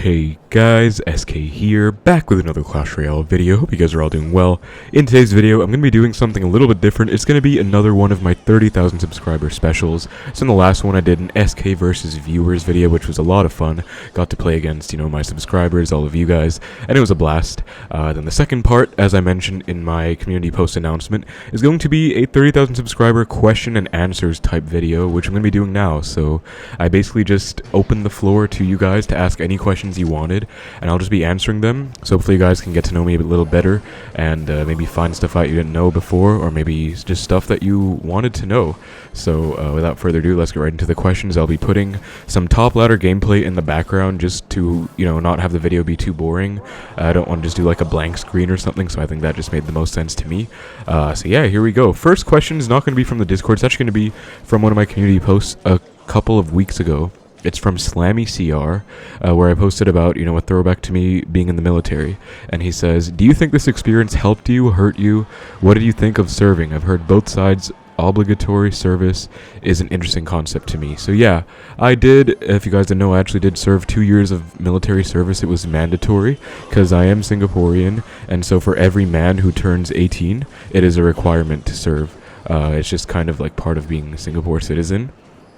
Hey guys, SK here, back with another Clash Royale video. Hope you guys are all doing well. In today's video, I'm going to be doing something a little bit different. It's going to be another one of my 30,000 subscriber specials. So in the last one, I did an SK versus viewers video, which was a lot of fun. Got to play against, my subscribers, all of you guys, and it was a blast. Then the second part, as I mentioned in my community post announcement, is going to be a 30,000 subscriber question and answers type video, which I'm going to be doing now. So I basically just opened the floor to you guys to ask any questions you wanted, and I'll just be answering them. So hopefully you guys can get to know me a little better and maybe find stuff out you didn't know before, or maybe just stuff that you wanted to know. So without further ado, let's get right into the questions. I'll be putting some top ladder gameplay in the background just to not have the video be too boring. I don't want to just do like a blank screen or something, so I think that just made the most sense to me. So yeah, here we go. First question is not going to be from the Discord. It's actually going to be from one of my community posts a couple of weeks ago. It's from Sammie CR, where I posted about, a throwback to me being in the military. And he says, "Do you think this experience helped you, hurt you? What did you think of serving? I've heard both sides. Obligatory service is an interesting concept to me." So yeah, I did. If you guys didn't know, I actually did serve 2 years of military service. It was mandatory because I am Singaporean, and so for every man who turns 18, it is a requirement to serve. It's just kind of like part of being a Singapore citizen.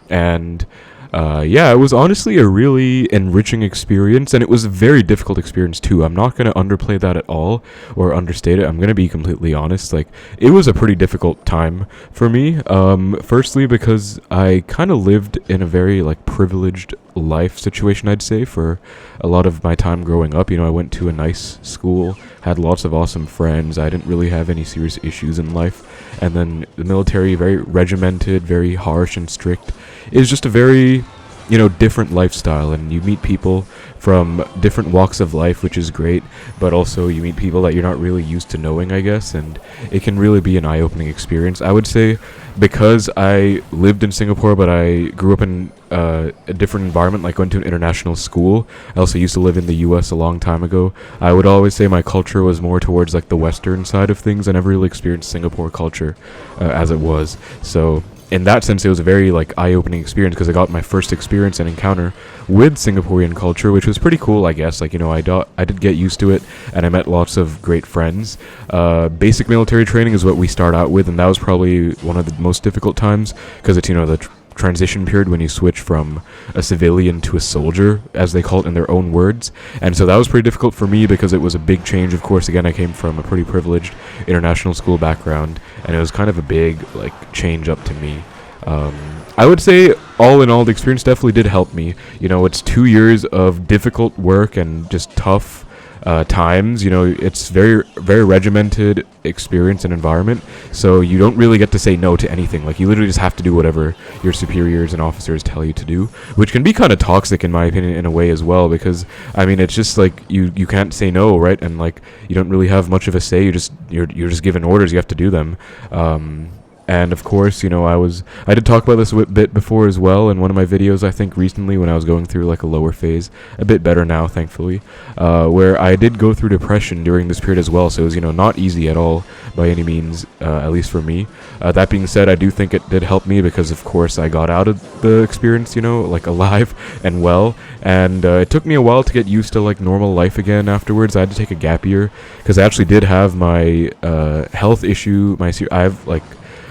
And yeah, it was honestly a really enriching experience, and it was a very difficult experience too. I'm not going to underplay that at all or understate it. I'm going to be completely honest. Like, it was a pretty difficult time for me. Firstly, because I kind of lived in a very privileged life situation, I'd say, for a lot of my time growing up. I went to a nice school, had lots of awesome friends. I didn't really have any serious issues in life. And then the military, very regimented, very harsh and strict, is just a very different lifestyle, and you meet people from different walks of life, which is great, but also you meet people that you're not really used to knowing, I guess, and it can really be an eye-opening experience. I would say, because I lived in Singapore, but I grew up in a different environment, like going to an international school. I also used to live in the US a long time ago. I would always say my culture was more towards the western side of things. I never really experienced Singapore culture as it was. So in that sense, it was a very eye-opening experience, because I got my first experience and encounter with Singaporean culture, which was pretty cool, I guess. I did get used to it, and I met lots of great friends. Basic military training is what we start out with, and that was probably one of the most difficult times, because it's the transition period when you switch from a civilian to a soldier, as they call it in their own words. And so that was pretty difficult for me, because it was a big change. Of course, again, I came from a pretty privileged international school background, and it was kind of a big change up to me. I would say, all in all, the experience definitely did help me. It's 2 years of difficult work and just tough times. It's very, very regimented experience and environment, so you don't really get to say no to anything. You literally just have to do whatever your superiors and officers tell you to do, which can be kind of toxic in my opinion in a way as well, because it's just you can't say no, right? And you don't really have much of a say. You're just given orders. You have to do them. And of course, I did talk about this a bit before as well in one of my videos, I think recently, when I was going through a lower phase, a bit better now, thankfully, where I did go through depression during this period as well. So it was, not easy at all by any means, at least for me. That being said, I do think it did help me, because of course I got out of the experience, alive and well. And it took me a while to get used to normal life again afterwards. I had to take a gap year, because I actually did have my health issue.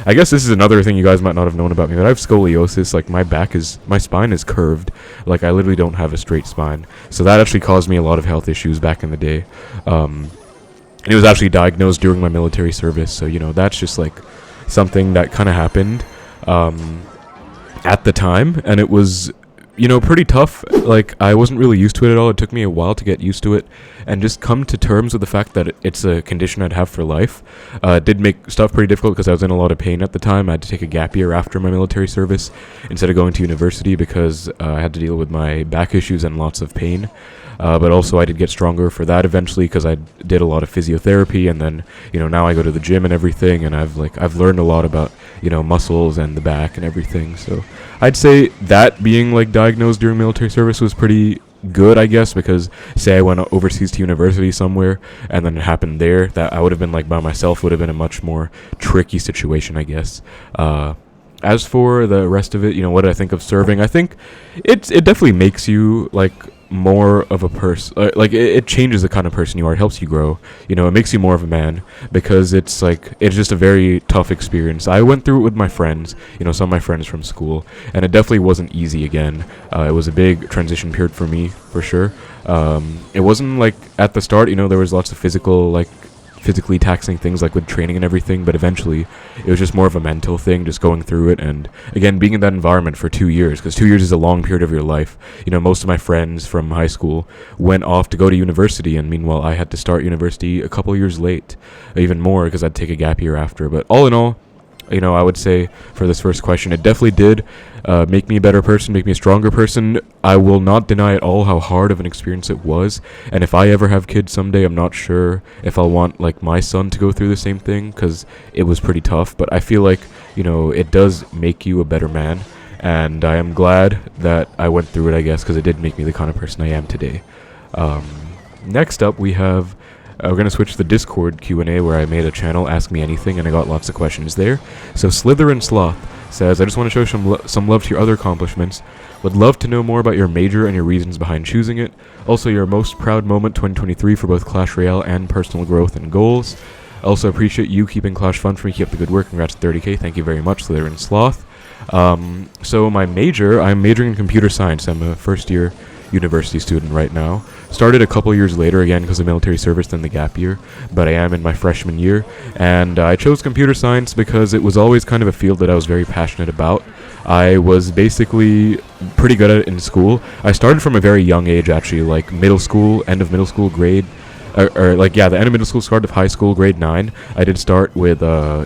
I guess this is another thing you guys might not have known about me, but I have scoliosis. My spine is curved. I literally don't have a straight spine. So that actually caused me a lot of health issues back in the day. And it was actually diagnosed during my military service. So, that's just something that kind of happened at the time. And it was pretty tough. I wasn't really used to it at all. It took me a while to get used to it and just come to terms with the fact that it's a condition I'd have for life. It did make stuff pretty difficult, because I was in a lot of pain at the time. I had to take a gap year after my military service instead of going to university, because I had to deal with my back issues and lots of pain. But also I did get stronger for that eventually, because I did a lot of physiotherapy, and then now I go to the gym and everything, and I've learned a lot about muscles and the back and everything. So I'd say that being diagnosed during military service was pretty good, I guess, because say I went overseas to university somewhere and then it happened there, that I would have been by myself, would have been a much more tricky situation, I guess. As for the rest of it, what did I think of serving? I think it definitely makes you more of a person. Like it changes the kind of person you are. It helps you grow. You know, it makes you more of a man because it's just a very tough experience. I went through it with my friends. You know, some of my friends from school, and it definitely wasn't easy again. It was a big transition period for me, for sure. It wasn't like at the start. You know, there was lots of physically taxing things like with training and everything, but eventually it was just more of a mental thing, just going through it, and again being in that environment for 2 years, because 2 years is a long period of your life. You know, most of my friends from high school went off to go to university, and meanwhile I had to start university a couple years late, even more because I'd take a gap year after. But all in all, you know, I would say for this first question, it definitely did make me a better person, make me a stronger person. I will not deny at all how hard of an experience it was. And if I ever have kids someday, I'm not sure if I'll want like my son to go through the same thing, because it was pretty tough. But I feel like, you know, it does make you a better man. And I am glad that I went through it, I guess, because it did make me the kind of person I am today. Next up, we have... we're going to switch to the Discord Q&A, where I made a channel, Ask Me Anything, and I got lots of questions there. So Slytherin Sloth says, I just want to show some love to your other accomplishments. Would love to know more about your major and your reasons behind choosing it. Also, your most proud moment 2023 for both Clash Royale and personal growth and goals. Also appreciate you keeping Clash fun for me. Keep up the good work. Congrats to 30k. Thank you very much, Slytherin Sloth. So my major, I'm majoring in computer science. I'm a first year university student right now. Started a couple years later, again because of military service, than the gap year, but I am in my freshman year, and I chose computer science because it was always kind of a field that I was very passionate about. I was basically pretty good at it in school. I started from a very young age, actually, like middle school, end of middle school, the end of middle school, start of high school, grade 9. I did start with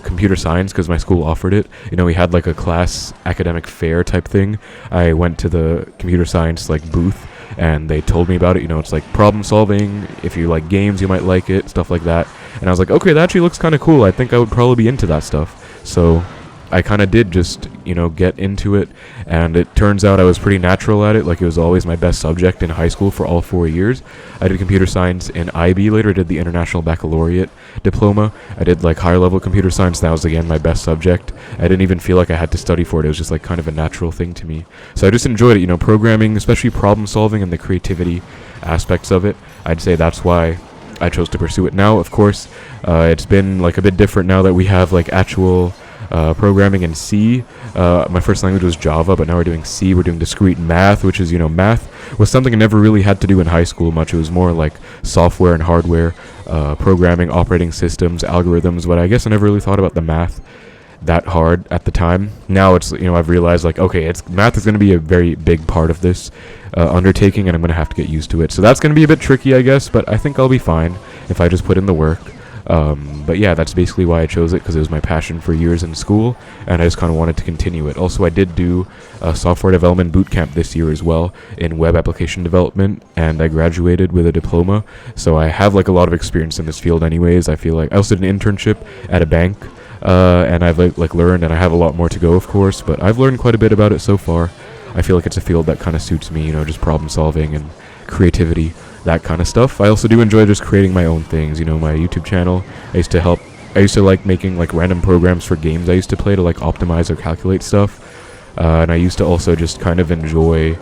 computer science because my school offered it. You know, we had like a class academic fair type thing. I went to the computer science like booth, and they told me about it. You know, it's like problem solving. If you like games, you might like it, stuff like that. And I was like, okay, that actually looks kind of cool. I think I would probably be into that stuff. So I kind of did just, you know, get into it, and it turns out I was pretty natural at it. Like, it was always my best subject in high school for all 4 years. I did computer science in IB later. I did the International Baccalaureate diploma. I did like higher level computer science. That was again my best subject. I didn't even feel like I had to study for it. It was just like kind of a natural thing to me. So I just enjoyed it, you know, programming, especially problem solving and the creativity aspects of it. I'd say that's why I chose to pursue it. Now, of course, it's been like a bit different now that we have like actual programming in C. My first language was Java, but now we're doing C. We're doing discrete math, which is, you know, math was something I never really had to do in high school much. It was more like software and hardware, programming, operating systems, algorithms, but I guess I never really thought about the math that hard at the time. Now it's, you know, I've realized like, okay, math is going to be a very big part of this undertaking, and I'm going to have to get used to it. So that's going to be a bit tricky, I guess, but I think I'll be fine if I just put in the work. But yeah, that's basically why I chose it, because it was my passion for years in school, and I just kind of wanted to continue it. Also, I did do a software development bootcamp this year as well in web application development, and I graduated with a diploma, so I have like a lot of experience in this field anyways. I feel like I also did an internship at a bank, and I've like learned, and I have a lot more to go, of course, but I've learned quite a bit about it so far. I feel like it's a field that kind of suits me, you know, just problem solving and creativity, that kind of stuff. I also do enjoy just creating my own things, you know, my YouTube channel. I used to like making like random programs for games I used to play to like optimize or calculate stuff, and I used to also just kind of enjoy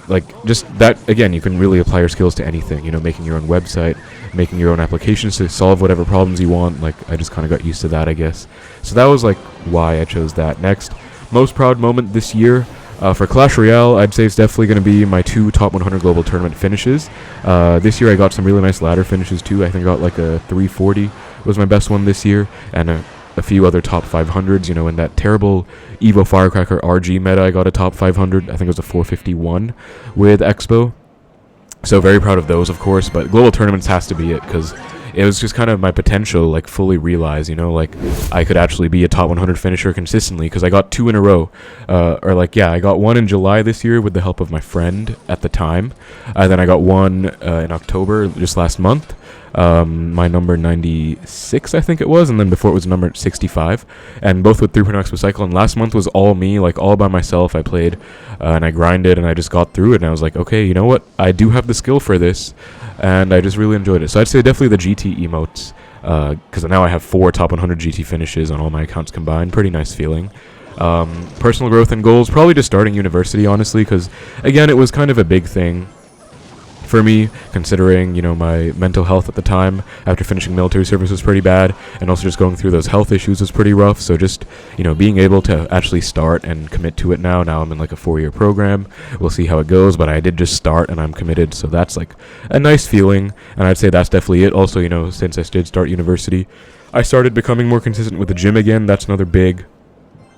like just that. Again, you can really apply your skills to anything, you know, making your own website, making your own applications to solve whatever problems you want. Like, I just kind of got used to that, I guess. So that was like why I chose that. Next, most proud moment this year. For Clash Royale, I'd say it's definitely going to be my 2 top 100 global tournament finishes. This year I got some really nice ladder finishes too. I think I got like a 340 was my best one this year, and a few other top 500s, you know, in that terrible Evo Firecracker RG meta. I got a top 500, I think it was a 451 with Xbow. So very proud of those, of course, but global tournaments has to be it, because it was just kind of my potential, like, fully realized, you know, like, I could actually be a top 100 finisher consistently, because I got 2 in a row, I got 1 in July this year with the help of my friend at the time, then I got 1 in October, just last month, my number 96, I think it was, and then before it was number 65, and both with 3.0 Expo Cycle, and last month was all me, like, all by myself. I played, and I grinded, and I just got through it, and I was like, okay, you know what, I do have the skill for this, and I just really enjoyed it. So I'd say definitely the GT emotes, because now I have 4 top 100 GT finishes on all my accounts combined. Pretty nice feeling. Personal growth and goals, probably just starting university, honestly, because, again, it was kind of a big thing for me, considering, you know, my mental health at the time after finishing military service was pretty bad, and also just going through those health issues was pretty rough. So just, you know, being able to actually start and commit to it now I'm in like a 4-year program. We'll see how it goes, but I did just start and I'm committed, so that's like a nice feeling, and I'd say that's definitely it. Also, you know, since I did start university, I started becoming more consistent with the gym again. That's another big,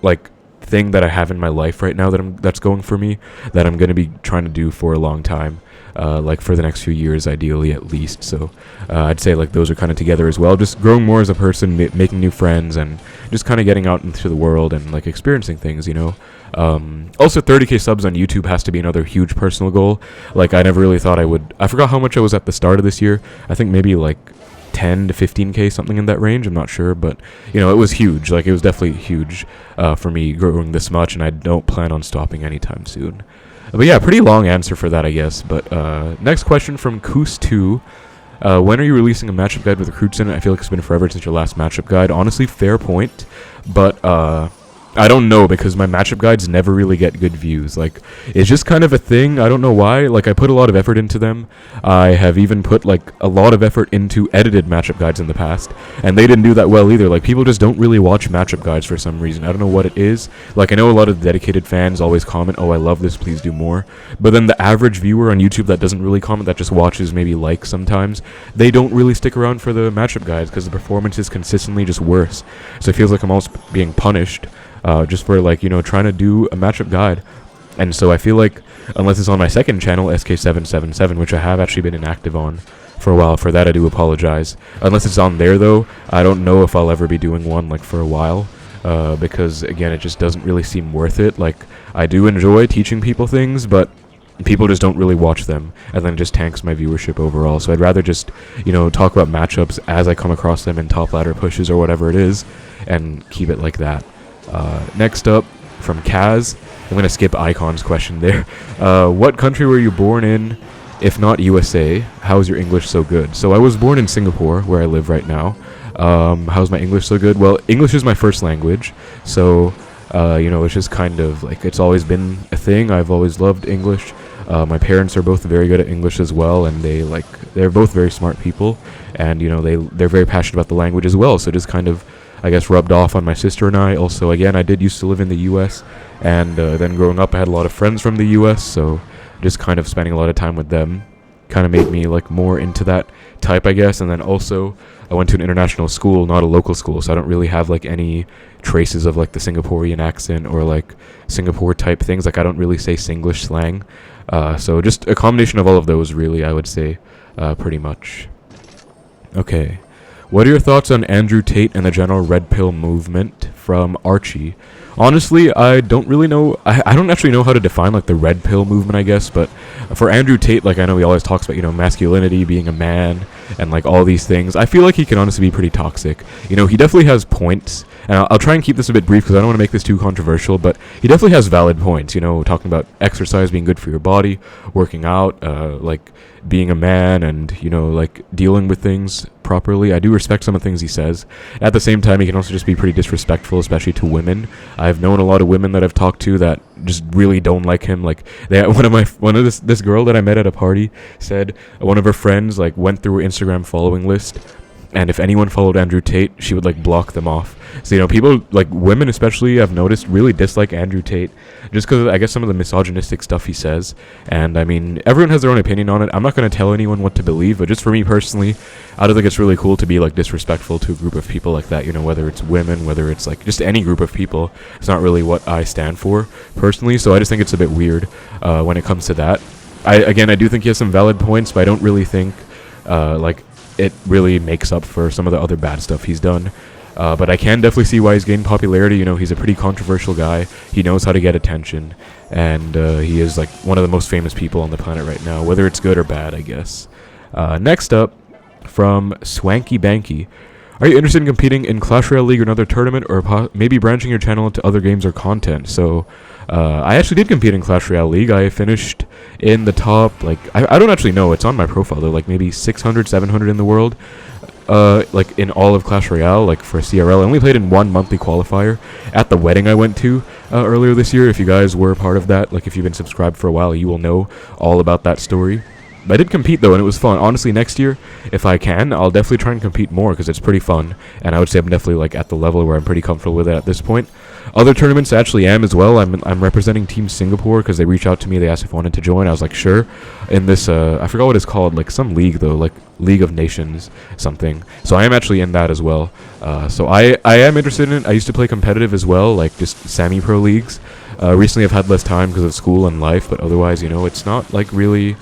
like, thing that I have in my life right now that's going for me, that I'm going to be trying to do for a long time. Like for the next few years, ideally, at least. So I'd say like those are kind of together as well. Just growing more as a person, making new friends, and just kind of getting out into the world and like experiencing things, you know. Also, 30k subs on YouTube has to be another huge personal goal. Like, I never really thought I would. I forgot how much I was at the start of this year. I think maybe like 10 to 15k, something in that range. I'm not sure, but you know, it was huge. Like, it was definitely huge for me growing this much, and I don't plan on stopping anytime soon. But yeah, pretty long answer for that, I guess. But next question from Koos2. When are you releasing a matchup guide with recruits in it? I feel like it's been forever since your last matchup guide. Honestly, fair point. But I don't know, because my matchup guides never really get good views. Like, it's just kind of a thing. I don't know why. Like, I put a lot of effort into them. I have even put like a lot of effort into edited matchup guides in the past, and they didn't do that well either. Like, people just don't really watch matchup guides for some reason. I don't know what it is. Like, I know a lot of the dedicated fans always comment, "Oh, I love this, please do more." But then the average viewer on YouTube that doesn't really comment, that just watches, maybe like sometimes, they don't really stick around for the matchup guides because the performance is consistently just worse. So it feels like I'm almost being punished just for, like, you know, trying to do a matchup guide. And so I feel like, unless it's on my second channel, SK777, which I have actually been inactive on for a while, for that I do apologize. Unless it's on there, though, I don't know if I'll ever be doing one, like, for a while, because, again, it just doesn't really seem worth it. Like, I do enjoy teaching people things, but people just don't really watch them, and then it just tanks my viewership overall. So I'd rather just, you know, talk about matchups as I come across them in top ladder pushes or whatever it is, and keep it like that. Next up, from Kaz, I'm going to skip Icon's question there. What country were you born in, if not USA? How is your English so good? So I was born in Singapore, where I live right now. How's my English so good? Well, English is my first language, so, you know, it's just kind of, like, it's always been a thing. I've always loved English. My parents are both very good at English as well, and they're both very smart people, and, you know, they're very passionate about the language as well, so just kind of, I guess, rubbed off on my sister and I. Also, again, I did used to live in the U.S., and then growing up I had a lot of friends from the U.S., so just kind of spending a lot of time with them kind of made me, like, more into that type, I guess. And then also I went to an international school, not a local school, so I don't really have, like, any traces of, like, the Singaporean accent or, like, Singapore type things. Like, I don't really say Singlish slang, so just a combination of all of those, really, I would say, pretty much. Okay. What are your thoughts on Andrew Tate and the general red pill movement? From Archie. Honestly, I don't really know. I don't actually know how to define, like, the red pill movement, I guess. But for Andrew Tate, like, I know he always talks about, you know, masculinity, being a man, and, like, all these things. I feel like he can honestly be pretty toxic. You know, he definitely has points. And I'll try and keep this a bit brief because I don't want to make this too controversial. But he definitely has valid points. You know, talking about exercise being good for your body, working out, like, being a man, and, you know, like, dealing with things properly. I do respect some of the things he says. At the same time, he can also just be pretty disrespectful, especially to women. I've known a lot of women that I've talked to that just really don't like him. Like, this girl that I met at a party said one of her friends, like, went through her Instagram following list, and if anyone followed Andrew Tate, she would, like, block them off. So, you know, people, like, women especially, I've noticed, really dislike Andrew Tate just because, I guess, some of the misogynistic stuff he says. And, I mean, everyone has their own opinion on it. I'm not going to tell anyone what to believe, but just for me personally, I don't think it's really cool to be, like, disrespectful to a group of people like that, you know, whether it's women, whether it's, like, just any group of people. It's not really what I stand for, personally, so I just think it's a bit weird when it comes to that. I do think he has some valid points, but I don't really think, like, it really makes up for some of the other bad stuff he's done. But I can definitely see why he's gained popularity. You know, he's a pretty controversial guy. He knows how to get attention. And he is, like, one of the most famous people on the planet right now, whether it's good or bad, I guess. Next up, from Swanky Banky. Are you interested in competing in Clash Royale League or another tournament, or maybe branching your channel into other games or content? So, I actually did compete in Clash Royale League. I finished in the top, like, I don't actually know. It's on my profile, though, like, maybe 600, 700 in the world. like in all of Clash Royale, like for CRL. I only played in one monthly qualifier at the wedding I went to earlier this year. If you guys were a part of that, like if you've been subscribed for a while, you will know all about that story. I did compete though, and it was fun. Honestly, next year, if I can, I'll definitely try and compete more because it's pretty fun. And I would say I'm definitely like at the level where I'm pretty comfortable with it at this point. Other tournaments I actually am as well. I'm representing Team Singapore because they reached out to me. They asked if I wanted to join. I was like, sure. In this, I forgot what it's called, like some league though, like League of Nations something. So I am actually in that as well. So I am interested in it. I used to play competitive as well, like just semi-pro leagues. Recently I've had less time because of school and life, but otherwise, you know, it's not like really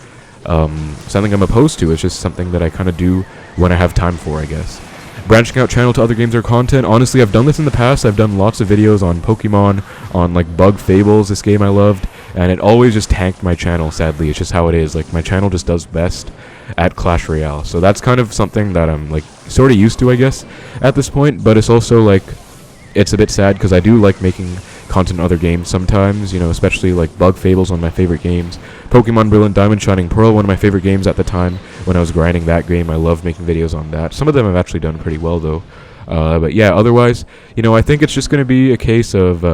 something I'm opposed to. It's just something that I kind of do when I have time for, I guess. Branching out channel to other games or content. Honestly, I've done this in the past. I've done lots of videos on Pokemon, on like Bug Fables, this game I loved, and it always just tanked my channel, sadly. It's just how it is. Like, my channel just does best at Clash Royale. So that's kind of something that I'm like sort of used to, I guess, at this point, but it's also like, it's a bit sad because I do like making content in other games sometimes, you know, especially like Bug Fables, one of my favorite games. Pokemon Brilliant Diamond Shining Pearl, one of my favorite games at the time when I was grinding that game. I love making videos on that. Some of them I've actually done pretty well though. But yeah, otherwise, you know, I think it's just going to be a case of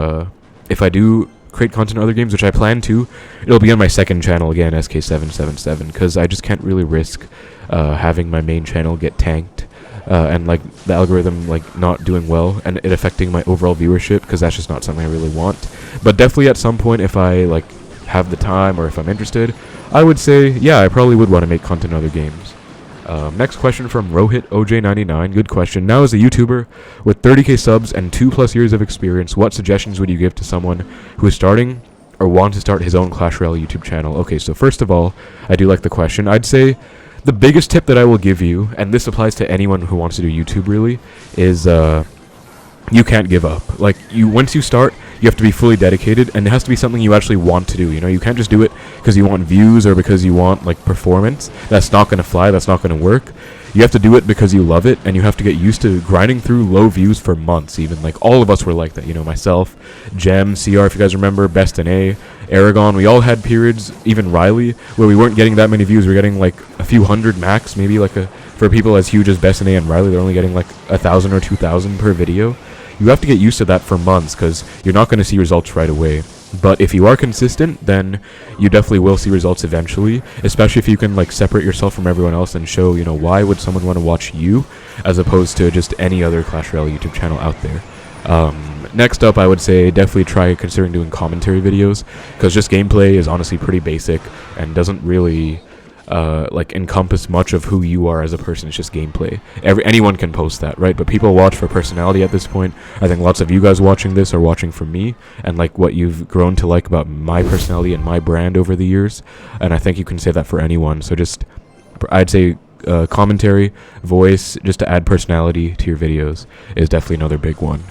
if I do create content in other games, which I plan to, it'll be on my second channel again, SK777, because I just can't really risk having my main channel get tanked. And like the algorithm like not doing well and it affecting my overall viewership, because that's just not something I really want. But definitely at some point, if I like have the time or if I'm interested, I would say yeah, I probably would want to make content in other games. Next question from Rohit OJ99. Good question. Now, as a YouTuber with 30k subs and 2+ years of experience, what suggestions would you give to someone who is starting or wants to start his own Clash Royale YouTube channel? Okay, so first of all, I do like the question. I'd say the biggest tip that I will give you, and this applies to anyone who wants to do YouTube really, is you can't give up. Like, once you start, you have to be fully dedicated, and it has to be something you actually want to do. You know, you can't just do it because you want views or because you want like performance. That's not going to fly. That's not going to work. You have to do it because you love it, and you have to get used to grinding through low views for months even. Like, all of us were like that, you know, myself, Gem, CR, if you guys remember, Best in A, Aragon. We all had periods, even Riley, where we weren't getting that many views. We were getting like a few hundred max, maybe like for people as huge as Best in A and Riley, they're only getting like 1,000 or 2,000 per video. You have to get used to that for months because you're not going to see results right away. But if you are consistent, then you definitely will see results eventually, especially if you can like separate yourself from everyone else and show, you know, why would someone want to watch you as opposed to just any other Clash Royale YouTube channel out there. Next up, I would say definitely try considering doing commentary videos, because just gameplay is honestly pretty basic and doesn't really like encompass much of who you are as a person. It's just gameplay. Anyone can post that, right? But people watch for personality at this point. I think lots of you guys watching this are watching for me and like what you've grown to like about my personality and my brand over the years, and I think you can say that for anyone. So just, I'd say commentary, voice, just to add personality to your videos is definitely another big one.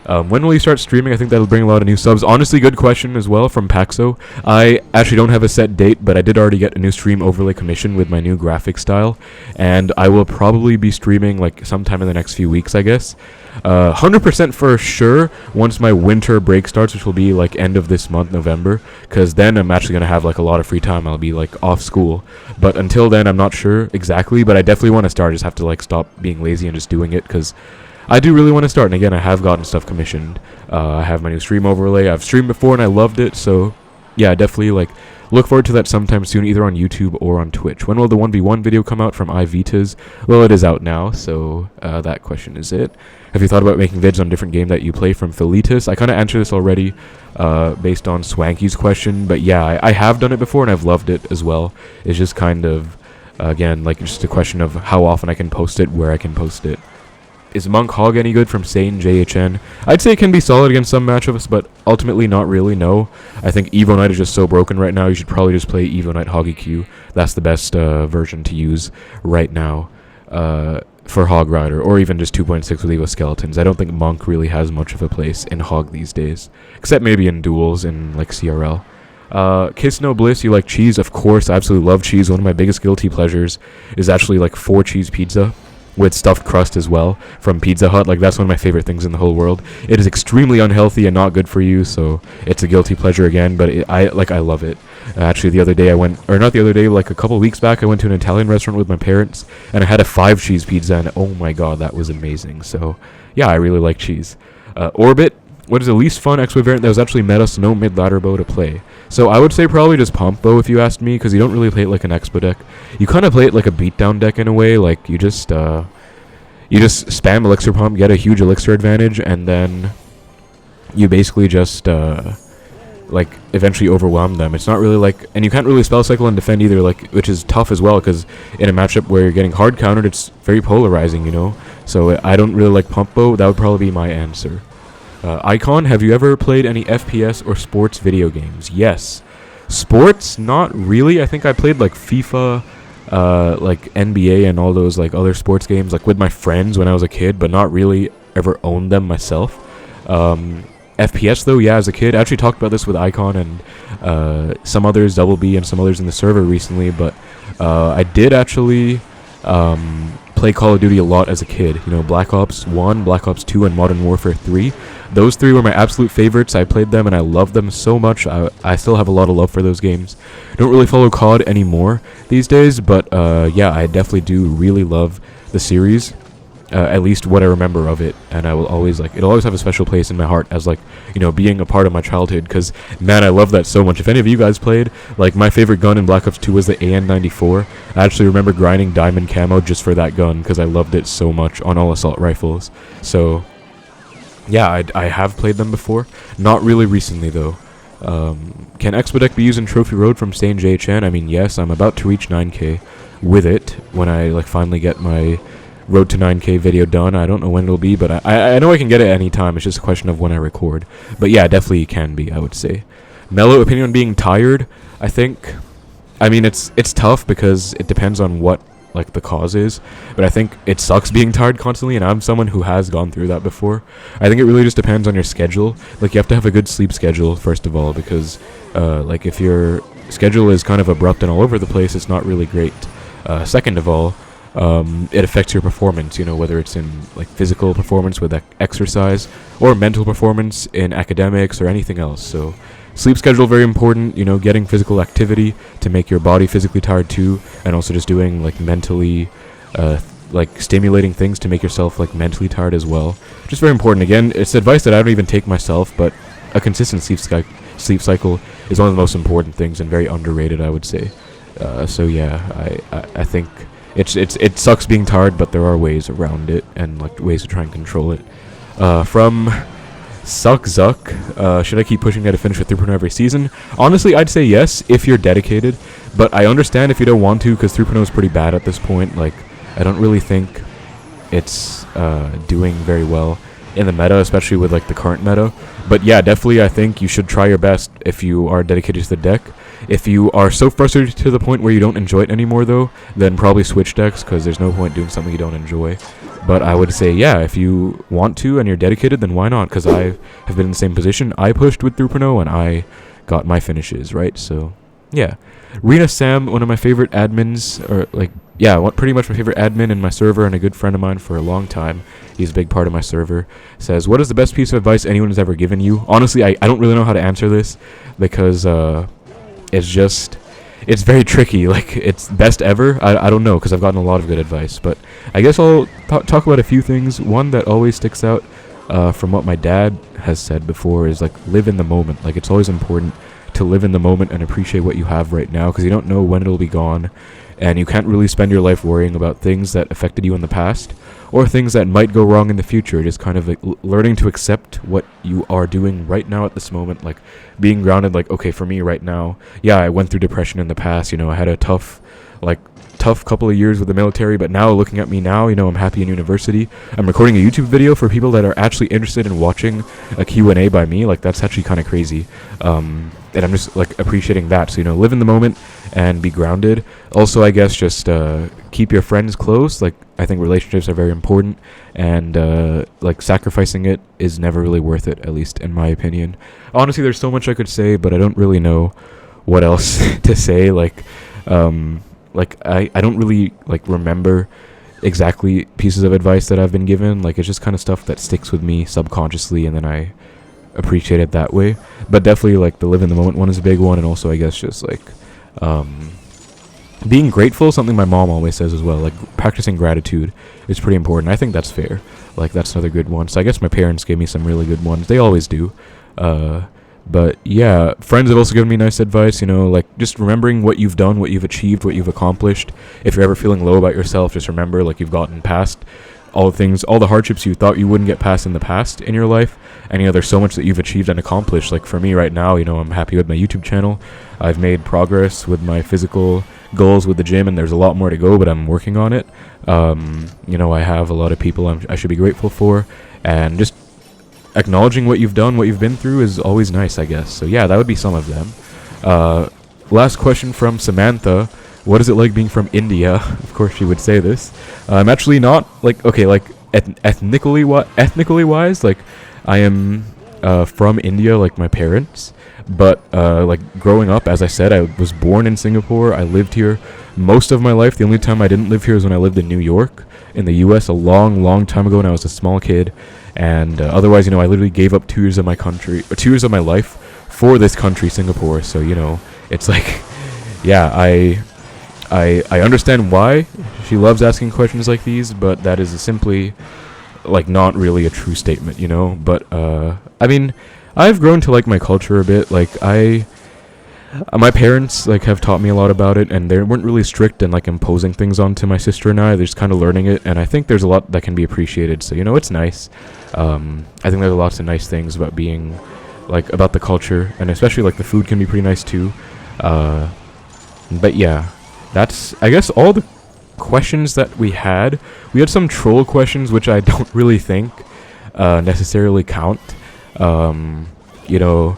When will you start streaming? I think that'll bring a lot of new subs. Honestly, good question as well from Paxo. I actually don't have a set date, but I did already get a new stream overlay commission with my new graphic style, and I will probably be streaming like sometime in the next few weeks, I guess. 100% for sure once my winter break starts, which will be like end of this month, November, because then I'm actually going to have like a lot of free time. I'll be like off school, but until then I'm not sure exactly, but I definitely want to start. I just have to like stop being lazy and just doing it, because I do really want to start. And again, I have gotten stuff commissioned. I have my new stream overlay. I've streamed before and I loved it, so yeah, definitely like look forward to that sometime soon, either on YouTube or on Twitch. When will the 1v1 video come out from iVitas? Well, it is out now, so that question is it. Have you thought about making vids on a different game that you play from Philitis? I kind of answered this already based on Swanky's question, but yeah, I have done it before and I've loved it as well. It's just kind of, again, like just a question of how often I can post it, where I can post it. Is Monk Hog any good from Sane JHN? I'd say it can be solid against some matchups, but ultimately not really, no. I think Evo Knight is just so broken right now, you should probably just play Evo Knight Hog EQ. That's the best version to use right now for Hog Rider, or even just 2.6 with Evo Skeletons. I don't think Monk really has much of a place in Hog these days, except maybe in duels in like CRL. Kiss No Bliss, you like cheese? Of course, I absolutely love cheese. One of my biggest guilty pleasures is actually like 4-cheese pizza with stuffed crust as well from Pizza Hut. Like, that's one of my favorite things in the whole world. It is extremely unhealthy and not good for you, so it's a guilty pleasure again, but I love it. Actually, the other day I went, or not the other day, like a couple weeks back, I went to an Italian restaurant with my parents, and I had a 5-cheese pizza, and oh my god, that was amazing. So, yeah, I really like cheese. Orbit, what is the least fun Xbow variant that was actually meta, so no mid-ladder bow to play? So I would say probably just pump bow if you asked me, because you don't really play it like an Xbow deck. You kind of play it like a beatdown deck in a way, like you just spam elixir pump, get a huge elixir advantage, and then you basically just like eventually overwhelm them. It's not really like, and you can't really spell cycle and defend either, like, which is tough as well, because in a matchup where you're getting hard countered, it's very polarizing, you know. So I don't really like pump bow. That would probably be my answer. Icon, have you ever played any FPS or sports video games? Yes. Sports, not really. I think I played like FIFA, like NBA and all those like other sports games like with my friends when I was a kid, but not really ever owned them myself. FPS though, yeah, as a kid. I actually talked about this with Icon and some others, Double B and some others in the server recently, but I did actually play Call of Duty a lot as a kid. You know, Black Ops 1, Black Ops 2, and Modern Warfare 3. Those three were my absolute favorites. I played them and I loved them so much. I still have a lot of love for those games. Don't really follow COD anymore these days, but yeah, I definitely do really love the series. At least what I remember of it, and I will always like, it'll always have a special place in my heart as like, you know, being a part of my childhood, because man, I love that so much. If any of you guys played, like, my favorite gun in Black Ops 2 was the AN-94. I actually remember grinding diamond camo just for that gun because I loved it so much on all assault rifles. So yeah, I have played them before, not really recently though. Can Xbow deck be used in Trophy Road from Stain JHN? I mean, yes, I'm about to reach 9k with it when I like finally get my Road to 9k video done. I don't know when it'll be, but I know I can get it any time. It's just a question of when I record. But yeah, definitely can be, I would say. Mellow opinion on being tired, I think. I mean, it's tough because it depends on what like the cause is, but I think it sucks being tired constantly, and I'm someone who has gone through that before. I think it really just depends on your schedule. Like, you have to have a good sleep schedule first of all, because like if your schedule is kind of abrupt and all over the place, it's not really great. Second of all, it affects your performance, you know, whether it's in like physical performance with exercise or mental performance in academics or anything else. So sleep schedule very important, you know, getting physical activity to make your body physically tired too, and also just doing like mentally like stimulating things to make yourself like mentally tired as well. Just very important. Again, it's advice that I don't even take myself, but a consistent sleep cycle is one of the most important things and very underrated, I would say. So yeah, I think it sucks being tired, but there are ways around it and like ways to try and control it. From Suck Zuck, should I keep pushing that to finish with 3.0 every season? Honestly, I'd say yes if you're dedicated, but I understand if you don't want to, because 3.0 is pretty bad at this point. Like, I don't really think it's doing very well in the meta, especially with like the current meta. But yeah, definitely I think you should try your best if you are dedicated to the deck. If you are so frustrated to the point where you don't enjoy it anymore though, then probably switch decks, because there's no point doing something you don't enjoy. But I would say, yeah, if you want to and you're dedicated, then why not? Because I have been in the same position. I pushed with 3.0 and I got my finishes, right? So yeah. Rena Sam, one of my favorite admins, or like, yeah, pretty much my favorite admin in my server and a good friend of mine for a long time. He's a big part of my server. Says, what is the best piece of advice anyone has ever given you? Honestly, I don't really know how to answer this, because it's very tricky. Like, it's best ever, I don't know, because I've gotten a lot of good advice, but I guess I'll talk about a few things. One that always sticks out from what my dad has said before is like, live in the moment. Like, it's always important to live in the moment and appreciate what you have right now, because you don't know when it'll be gone, and you can't really spend your life worrying about things that affected you in the past or things that might go wrong in the future. Just kind of like learning to accept what you are doing right now at this moment, like being grounded. Like, okay, for me right now, yeah, I went through depression in the past, you know, I had a tough couple of years with the military, but now looking at me now, you know, I'm happy in university. I'm recording a YouTube video for people that are actually interested in watching a Q&A by me. Like, that's actually kind of crazy. And I'm just like appreciating that. So, you know, live in the moment and be grounded. Also, I guess just keep your friends close. Like, I think relationships are very important, and like sacrificing it is never really worth it, at least in my opinion. Honestly, there's so much I could say, but I don't really know what else to say. Like I don't really like remember exactly pieces of advice that I've been given. Like, it's just kind of stuff that sticks with me subconsciously, and then I appreciate it that way. But definitely, like, the live in the moment one is a big one, and also I guess just like being grateful, something my mom always says as well. Like, practicing gratitude is pretty important. I think that's fair. Like, that's another good one. So I guess my parents gave me some really good ones. They always do. But yeah, friends have also given me nice advice, you know, like just remembering what you've done, what you've achieved, what you've accomplished. If you're ever feeling low about yourself, just remember, like, you've gotten past all the things, all the hardships you thought you wouldn't get past in the past in your life. And, you know, there's so much that you've achieved and accomplished. Like, for me right now, you know, I'm happy with my YouTube channel. I've made progress with my physical goals with the gym, and there's a lot more to go, but I'm working on it. You know, I have a lot of people I should be grateful for, and just acknowledging what you've done, what you've been through is always nice, I guess. So yeah, that would be some of them. Last question from Samantha. What is it like being from India? Of course she would say this. I'm actually not, like, okay, like, ethnically wise, like, I am from India, like my parents. But, like, growing up, as I said, I was born in Singapore. I lived here most of my life. The only time I didn't live here is when I lived in New York, in the U.S. a long, long time ago when I was a small kid. And otherwise, you know, I literally gave up 2 years of my country, or 2 years of my life for this country, Singapore. So, you know, it's like, yeah, I understand why she loves asking questions like these, but that is simply, like, not really a true statement, you know. But, I mean, I've grown to like my culture a bit. Like, my parents, like, have taught me a lot about it, and they weren't really strict and, like, imposing things onto my sister and I. They're just kind of learning it, and I think there's a lot that can be appreciated. So, you know, it's nice. I think there's lots of nice things about being, like, about the culture, and especially, like, the food can be pretty nice too. But yeah, that's, I guess, all the questions that we had. We had some troll questions, which I don't really think necessarily count. You know,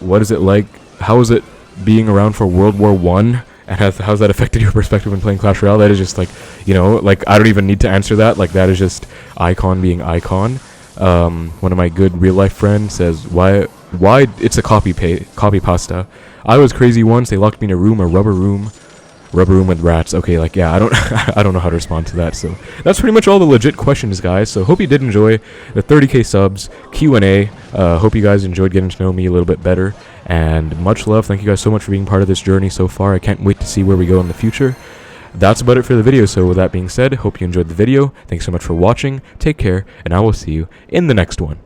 what is it like? How is it being around for World War I? And how's that affected your perspective when playing Clash Royale? That is just, like, you know, like, I don't even need to answer that. Like, that is just icon being icon. One of my good real life friends says, why it's a copy pasta. I was crazy once. They locked me in a rubber room with rats. Okay, like, yeah, I don't know how to respond to that. So that's pretty much all the legit questions, guys. So hope you did enjoy the 30k subs Q&A. Hope you guys enjoyed getting to know me a little bit better, and much love. Thank you guys so much for being part of this journey so far. I can't wait to see where we go in the future. That's about it for the video. So with that being said, hope you enjoyed the video. Thanks so much for watching. Take care, and I will see you in the next one.